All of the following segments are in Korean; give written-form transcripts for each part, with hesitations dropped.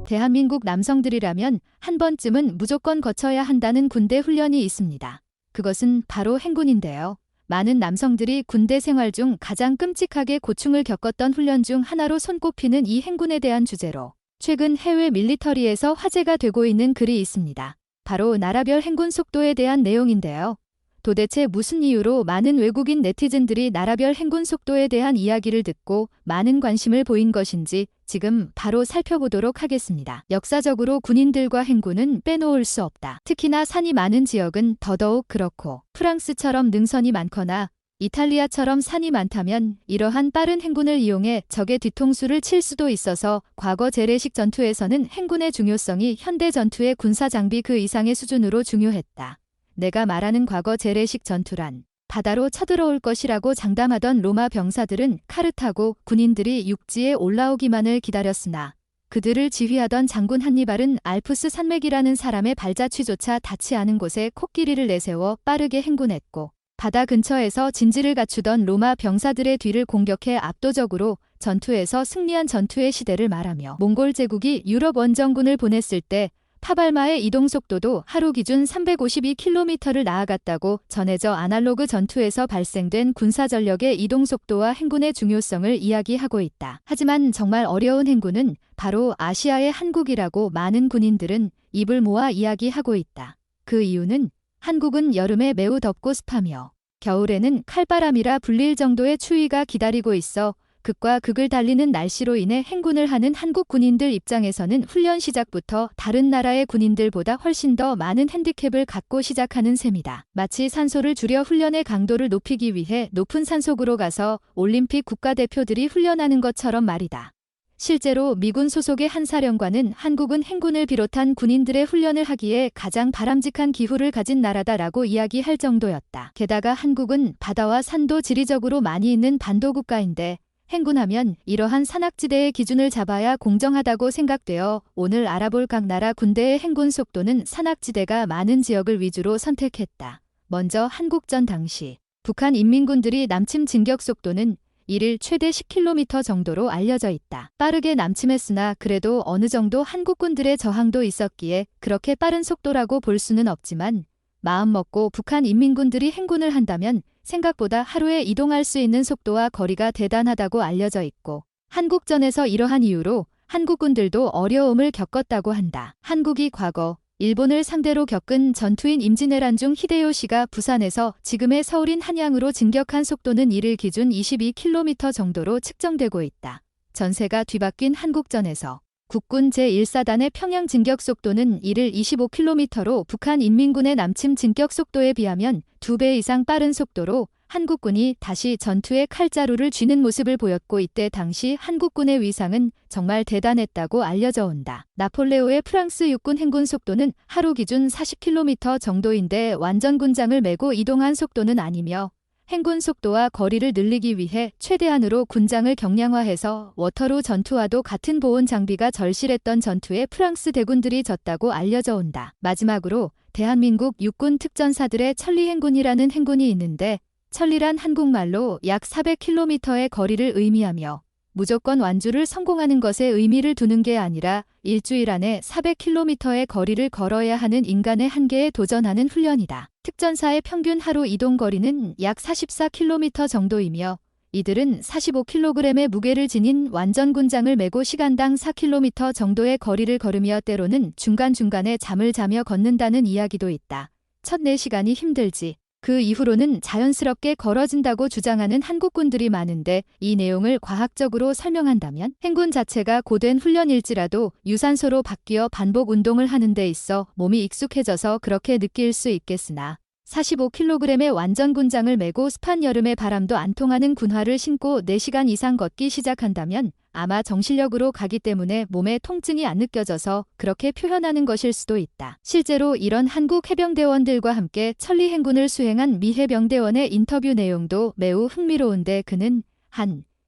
대한민국 남성들이라면 한 번쯤은 무조건 거쳐야 한다는 군대 훈련이 있습니다. 그것은 바로 행군인데요. 많은 남성들이 군대 생활 중 가장 끔찍하게 고충을 겪었던 훈련 중 하나로 손꼽히는 이 행군에 대한 주제로 최근 해외 밀리터리에서 화제가 되고 있는 글이 있습니다. 바로 나라별 행군 속도에 대한 내용인데요. 도대체 무슨 이유로 많은 외국인 네티즌들이 나라별 행군 속도에 대한 이야기를 듣고 많은 관심을 보인 것인지 지금 바로 살펴보도록 하겠습니다. 역사적으로 군인들과 행군은 빼놓을 수 없다. 특히나 산이 많은 지역은 더더욱 그렇고 프랑스처럼 능선이 많거나 이탈리아처럼 산이 많다면 이러한 빠른 행군을 이용해 적의 뒤통수를 칠 수도 있어서 과거 재래식 전투에서는 행군의 중요성이 현대 전투의 군사 장비 그 이상의 수준으로 중요했다. 내가 말하는 과거 재래식 전투란 바다로 쳐들어올 것이라고 장담하던 로마 병사들은 칼을 타고 군인들이 육지에 올라오기만을 기다렸으나 그들을 지휘하던 장군 한니발은 알프스 산맥이라는 사람의 발자취조차 닿지 않은 곳에 코끼리를 내세워 빠르게 행군했고 바다 근처에서 진지를 갖추던 로마 병사들의 뒤를 공격해 압도적으로 전투에서 승리한 전투의 시대를 말하며 몽골 제국이 유럽 원정군을 보냈을 때 파발마의 이동속도도 하루 기준 352km를 나아갔다고 전해져 아날로그 전투에서 발생된 군사전력의 이동속도와 행군의 중요성을 이야기하고 있다. 하지만 정말 어려운 행군은 바로 아시아의 한국이라고 많은 군인들은 입을 모아 이야기하고 있다. 그 이유는 한국은 여름에 매우 덥고 습하며 겨울에는 칼바람이라 불릴 정도의 추위가 기다리고 있어 극과 극을 달리는 날씨로 인해 행군을 하는 한국 군인들 입장에서는 훈련 시작부터 다른 나라의 군인들보다 훨씬 더 많은 핸디캡을 갖고 시작하는 셈이다. 마치 산소를 줄여 훈련의 강도를 높이기 위해 높은 산속으로 가서 올림픽 국가대표들이 훈련하는 것처럼 말이다. 실제로 미군 소속의 한 사령관은 한국은 행군을 비롯한 군인들의 훈련을 하기에 가장 바람직한 기후를 가진 나라다라고 이야기할 정도였다. 게다가 한국은 바다와 산도 지리적으로 많이 있는 반도 국가인데 행군하면 이러한 산악지대의 기준을 잡아야 공정하다고 생각되어 오늘 알아볼 각 나라 군대의 행군 속도는 산악지대가 많은 지역을 위주로 선택했다. 먼저 한국전 당시 북한 인민군들이 남침 진격 속도는 1일 최대 10km 정도로 알려져 있다. 빠르게 남침했으나 그래도 어느 정도 한국군들의 저항도 있었기에 그렇게 빠른 속도라고 볼 수는 없지만 마음먹고 북한 인민군들이 행군을 한다면 생각보다 하루에 이동할 수 있는 속도와 거리가 대단하다고 알려져 있고 한국전에서 이러한 이유로 한국군들도 어려움을 겪었다고 한다. 한국이 과거 일본을 상대로 겪은 전투인 임진왜란 중 히데요시가 부산에서 지금의 서울인 한양으로 진격한 속도는 1일 기준 22km 정도로 측정되고 있다. 전세가 뒤바뀐 한국전에서 국군 제1사단의 평양 진격 속도는 1일 25km로 북한 인민군의 남침 진격 속도에 비하면 2배 이상 빠른 속도로 한국군이 다시 전투의 칼자루를 쥐는 모습을 보였고 이때 당시 한국군의 위상은 정말 대단했다고 알려져 온다. 나폴레오의 프랑스 육군 행군 속도는 하루 기준 40km 정도인데 완전 군장을 메고 이동한 속도는 아니며 행군 속도와 거리를 늘리기 위해 최대한으로 군장을 경량화해서 워터루 전투와도 같은 보온 장비가 절실했던 전투에 프랑스 대군들이 졌다고 알려져 온다. 마지막으로 대한민국 육군 특전사들의 천리행군이라는 행군이 있는데 천리란 한국말로 약 400km의 거리를 의미하며 무조건 완주를 성공하는 것에 의미를 두는 게 아니라 일주일 안에 400km의 거리를 걸어야 하는 인간의 한계에 도전하는 훈련이다. 특전사의 평균 하루 이동 거리는 약 44km 정도이며 이들은 45kg의 무게를 지닌 완전 군장을 메고 시간당 4km 정도의 거리를 걸으며 때로는 중간중간에 잠을 자며 걷는다는 이야기도 있다. 첫 4시간이 힘들지. 그 이후로는 자연스럽게 걸어진다고 주장하는 한국군들이 많은데 이 내용을 과학적으로 설명한다면 행군 자체가 고된 훈련일지라도 유산소로 바뀌어 반복 운동을 하는 데 있어 몸이 익숙해져서 그렇게 느낄 수 있겠으나 45kg의 완전 군장을 메고 습한 여름에 바람도 안 통하는 군화를 신고 4시간 이상 걷기 시작한다면 아마 정신력으로 가기 때문에 몸에 통증이 안 느껴져서 그렇게 표현하는 것일 수도 있다. 실제로 이런 한국 해병대원들과 함께 천리행군을 수행한 미 해병대원의 인터뷰 내용도 매우 흥미로운데 그는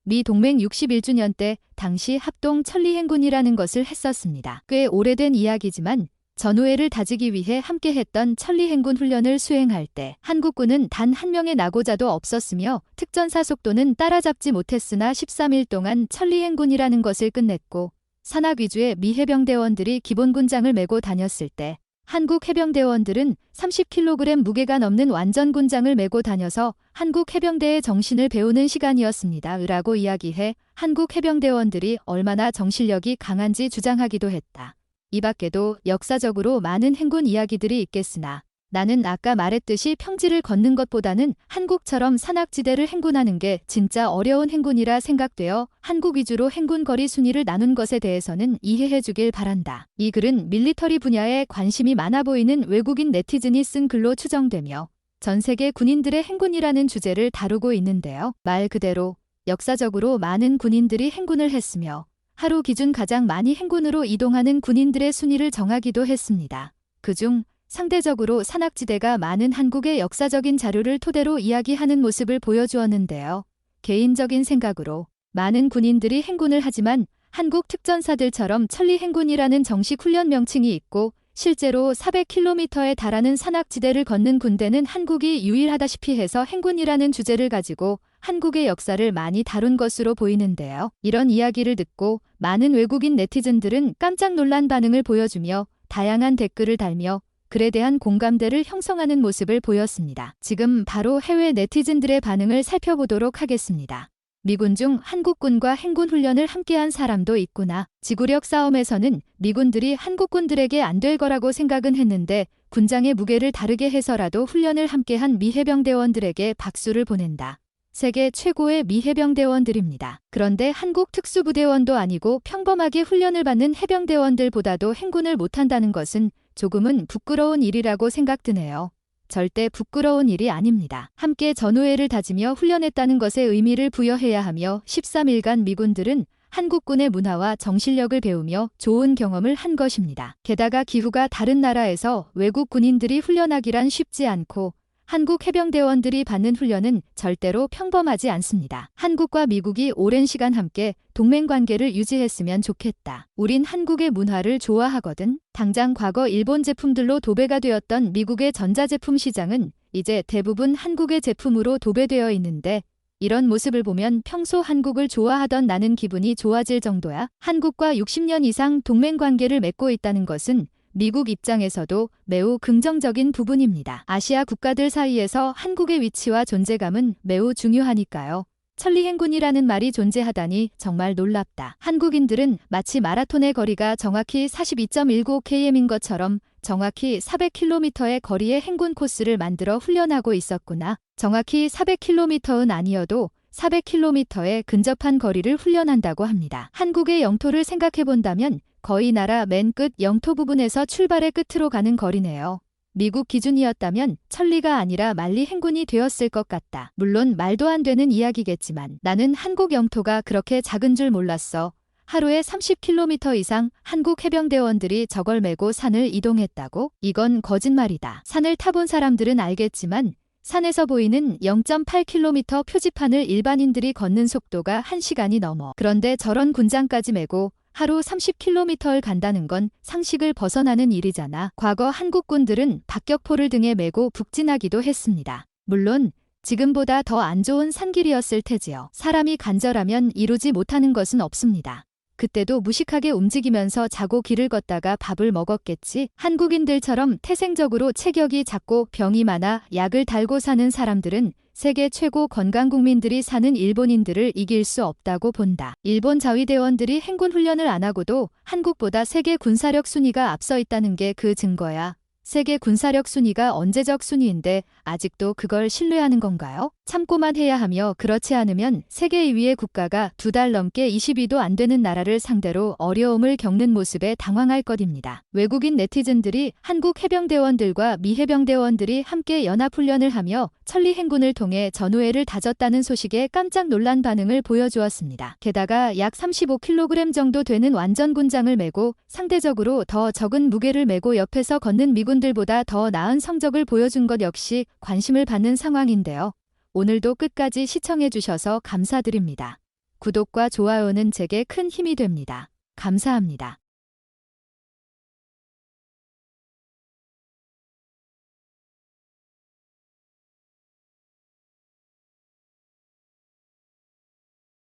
미 동맹 61주년 때 당시 합동 천리행군이라는 것을 했었습니다. 꽤 오래된 이야기지만 전우회를 다지기 위해 함께했던 천리행군 훈련을 수행할 때 한국군은 단 한 명의 낙오자도 없었으며 특전사 속도는 따라잡지 못했으나 13일 동안 천리행군이라는 것을 끝냈고 산악 위주의 미 해병대원들이 기본 군장을 메고 다녔을 때 한국 해병대원들은 30kg 무게가 넘는 완전 군장을 메고 다녀서 한국 해병대의 정신을 배우는 시간이었습니다. 라고 이야기해 한국 해병대원들이 얼마나 정신력이 강한지 주장하기도 했다. 이 밖에도 역사적으로 많은 행군 이야기들이 있겠으나 나는 아까 말했듯이 평지를 걷는 것보다는 한국처럼 산악지대를 행군하는 게 진짜 어려운 행군이라 생각되어 한국 위주로 행군 거리 순위를 나눈 것에 대해서는 이해해 주길 바란다. 이 글은 밀리터리 분야에 관심이 많아 보이는 외국인 네티즌이 쓴 글로 추정되며 전 세계 군인들의 행군이라는 주제를 다루고 있는데요. 말 그대로 역사적으로 많은 군인들이 행군을 했으며 하루 기준 가장 많이 행군으로 이동하는 군인들의 순위를 정하기도 했습니다. 그중 상대적으로 산악지대가 많은 한국의 역사적인 자료를 토대로 이야기하는 모습을 보여주었는데요. 개인적인 생각으로 많은 군인들이 행군을 하지만 한국 특전사들처럼 천리 행군이라는 정식 훈련 명칭이 있고 실제로 400km에 달하는 산악지대를 걷는 군대는 한국이 유일하다시피 해서 행군이라는 주제를 가지고 한국의 역사를 많이 다룬 것으로 보이는데요. 이런 이야기를 듣고 많은 외국인 네티즌들은 깜짝 놀란 반응을 보여주며 다양한 댓글을 달며 글에 대한 공감대를 형성하는 모습을 보였습니다. 지금 바로 해외 네티즌들의 반응을 살펴보도록 하겠습니다. 미군 중 한국군과 행군 훈련을 함께한 사람도 있구나. 지구력 싸움에서는 미군들이 한국군들에게 안 될 거라고 생각은 했는데 군장의 무게를 다르게 해서라도 훈련을 함께한 미 해병대원들에게 박수를 보낸다. 세계 최고의 미 해병대원들입니다. 그런데 한국 특수부대원도 아니고 평범하게 훈련을 받는 해병대원들보다도 행군을 못한다는 것은 조금은 부끄러운 일이라고 생각드네요. 절대 부끄러운 일이 아닙니다. 함께 전우애를 다지며 훈련했다는 것에 의미를 부여해야 하며 13일간 미군들은 한국군의 문화와 정신력을 배우며 좋은 경험을 한 것입니다. 게다가 기후가 다른 나라에서 외국 군인들이 훈련하기란 쉽지 않고 한국 해병대원들이 받는 훈련은 절대로 평범하지 않습니다. 한국과 미국이 오랜 시간 함께 동맹관계를 유지했으면 좋겠다. 우린 한국의 문화를 좋아하거든. 당장 과거 일본 제품들로 도배가 되었던 미국의 전자제품 시장은 이제 대부분 한국의 제품으로 도배되어 있는데 이런 모습을 보면 평소 한국을 좋아하던 나는 기분이 좋아질 정도야. 한국과 60년 이상 동맹관계를 맺고 있다는 것은 미국 입장에서도 매우 긍정적인 부분입니다. 아시아 국가들 사이에서 한국의 위치와 존재감은 매우 중요하니까요. 천리행군이라는 말이 존재하다니 정말 놀랍다. 한국인들은 마치 마라톤의 거리가 정확히 42.19km인 것처럼 정확히 400km의 거리의 행군 코스를 만들어 훈련하고 있었구나. 정확히 400km는 아니어도 400km에 근접한 거리를 훈련한다고 합니다. 한국의 영토를 생각해본다면 거의 나라 맨 끝 영토 부분에서 출발의 끝으로 가는 거리네요. 미국 기준이었다면 천리가 아니라 만리 행군이 되었을 것 같다. 물론 말도 안 되는 이야기겠지만 나는 한국 영토가 그렇게 작은 줄 몰랐어. 하루에 30km 이상 한국 해병대원들이 저걸 메고 산을 이동했다고? 이건 거짓말이다. 산을 타본 사람들은 알겠지만 산에서 보이는 0.8km 표지판을 일반인들이 걷는 속도가 1시간이 넘어. 그런데 저런 군장까지 메고 하루 30km를 간다는 건 상식을 벗어나는 일이잖아. 과거 한국군들은 박격포를 등에 메고 북진하기도 했습니다. 물론 지금보다 더 안 좋은 산길이었을 테지요. 사람이 간절하면 이루지 못하는 것은 없습니다. 그때도 무식하게 움직이면서 자고 길을 걷다가 밥을 먹었겠지. 한국인들처럼 태생적으로 체격이 작고 병이 많아 약을 달고 사는 사람들은 세계 최고 건강국민들이 사는 일본인들을 이길 수 없다고 본다. 일본 자위대원들이 행군 훈련을 안 하고도 한국보다 세계 군사력 순위가 앞서 있다는 게 그 증거야. 세계 군사력 순위가 언제적 순위인데 아직도 그걸 신뢰하는 건가요? 참고만 해야 하며 그렇지 않으면 세계 2위의 국가가 2달 넘게 20위도 안 되는 나라를 상대로 어려움을 겪는 모습에 당황할 것입니다. 외국인 네티즌들이 한국 해병대원들과 미 해병대원들이 함께 연합훈련을 하며 천리행군을 통해 전우애를 다졌다는 소식에 깜짝 놀란 반응을 보여주었습니다. 게다가 약 35kg 정도 되는 완전 군장을 메고 상대적으로 더 적은 무게를 메고 옆에서 걷는 미군들보다 더 나은 성적을 보여준 것 역시 관심을 받는 상황인데요. 오늘도 끝까지 시청해주셔서 감사드립니다. 구독과 좋아요는 제게 큰 힘이 됩니다. 감사합니다.